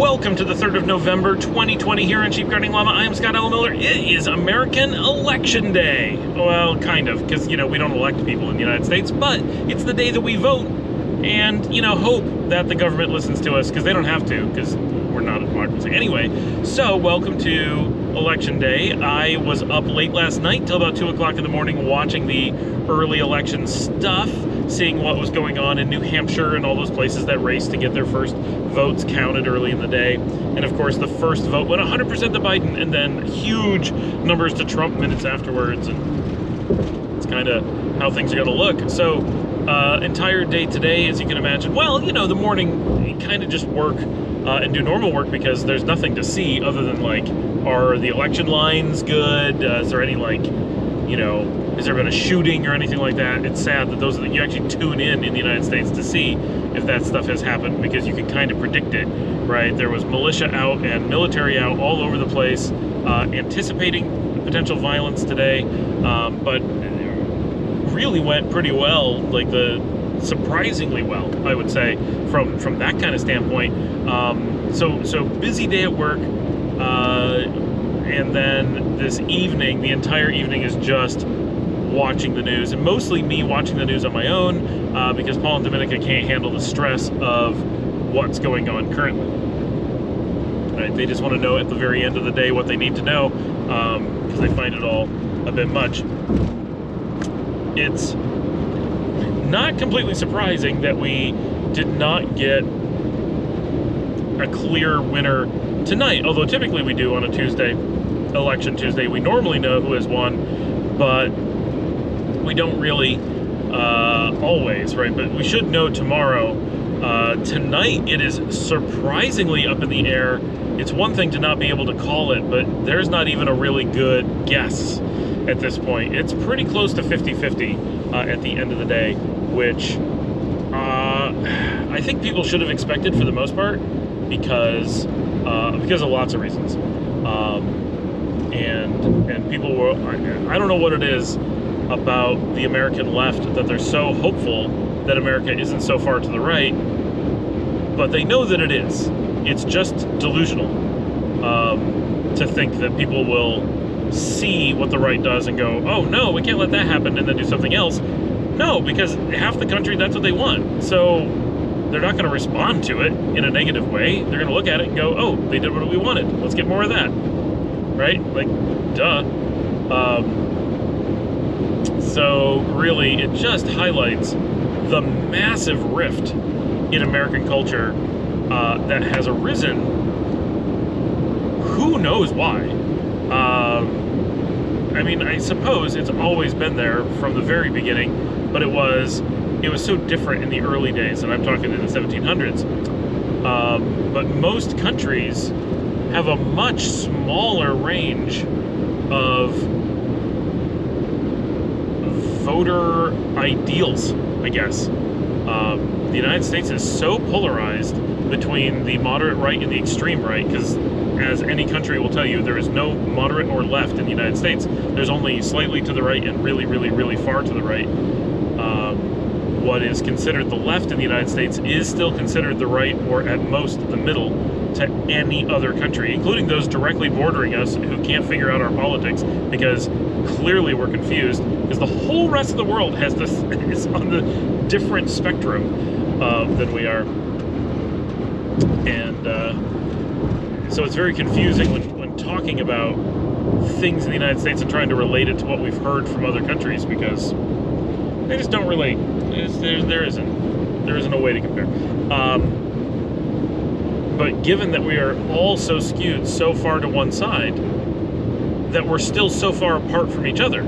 Welcome to the 3rd of November, 2020 here on Sheep Guarding Llama. I am Scott L. Miller. It is American Election Day. Well, kind of, because, we don't elect people in the United States, but it's the day that we vote and, hope that the government listens to us, because they don't have to, because we're not a democracy. Anyway, so welcome to Election Day. I was up late last night till about 2 o'clock in the morning watching the early election stuff, seeing what was going on in New Hampshire and all those places that raced to get their first votes counted early in the day. And of course, the first vote went 100% to Biden, and then huge numbers to Trump minutes afterwards. And it's kind of how things are going to look. So, entire day today, as you can imagine, well, the morning, you kind of just work and do normal work because there's nothing to see other than, are the election lines good? Is there any, has there been a shooting or anything like that? It's sad that those are you actually tune in the United States to see if that stuff has happened, because you can kind of predict it, right? There was militia out and military out all over the place, anticipating potential violence today, but really went pretty well, surprisingly well, I would say, from that kind of standpoint. So busy day at work, and then this evening, the entire evening is just watching the news, and mostly me watching the news on my own, because Paul and Dominica can't handle the stress of what's going on currently. Right? They just want to know at the very end of the day what they need to know, because they find it all a bit much. It's not completely surprising that we did not get a clear winner tonight, although typically we do on a Tuesday, Election Tuesday. We normally know who has won, but we don't really always, right? But we should know tomorrow. Tonight, it is surprisingly up in the air. It's one thing to not be able to call it, but there's not even a really good guess at this point. It's pretty close to 50-50 at the end of the day, which I think people should have expected for the most part, because of lots of reasons. And people were, I don't know what it is about the American left that they're so hopeful that America isn't so far to the right, but they know that it is. It's just delusional to think that people will see what the right does and go, oh no, we can't let that happen, and then do something else. No, because half the country, that's what they want. So they're not going to respond to it in a negative way. They're going to look at it and go, oh, they did what we wanted. Let's get more of that. Right? Duh. So really, it just highlights the massive rift in American culture that has arisen. Who knows why? I suppose it's always been there from the very beginning, but it was so different in the early days, and I'm talking in the 1700s. But most countries have a much smaller range of voter ideals, I guess. The United States is so polarized between the moderate right and the extreme right, because as any country will tell you, there is no moderate or left in the United States. There's only slightly to the right and really, really, really far to the right. What is considered the left in the United States is still considered the right, or at most the middle, to any other country, including those directly bordering us who can't figure out our politics, because clearly we're confused, because the whole rest of the world is on the different spectrum than we are. And so it's very confusing when talking about things in the United States and trying to relate it to what we've heard from other countries, because they just don't relate. There isn't a way to compare. But given that we are all so skewed so far to one side, that we're still so far apart from each other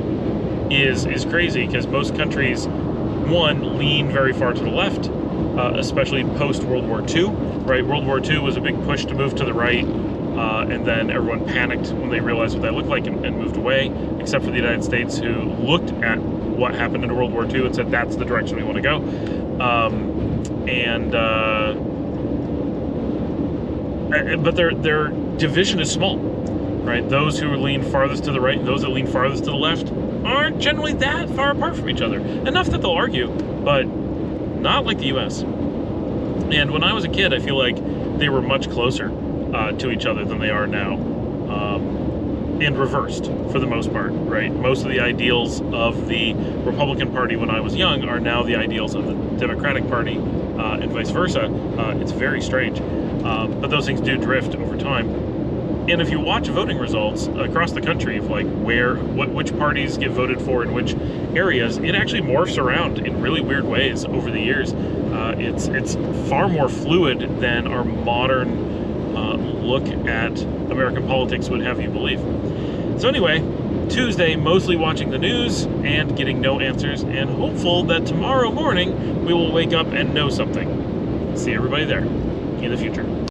is crazy, because most countries, one, lean very far to the left, especially post-World War II, right? World War II was a big push to move to the right, and then everyone panicked when they realized what that looked like and moved away, except for the United States, who looked at what happened in World War II and said, that's the direction we want to go. But their division is small, right? Those who lean farthest to the right and those that lean farthest to the left aren't generally that far apart from each other. Enough that they'll argue, but not like the U.S. And when I was a kid, I feel like they were much closer. to each other than they are now, and reversed for the most part, right? Most of the ideals of the Republican Party when I was young are now the ideals of the Democratic Party, and vice versa. It's very strange, but those things do drift over time. And if you watch voting results across the country of like which parties get voted for in which areas, it actually morphs around in really weird ways over the years. It's far more fluid than our modern look at American politics would have you believe. So anyway, Tuesday, mostly watching the news and getting no answers, and hopeful that tomorrow morning we will wake up and know something. See everybody there in the future.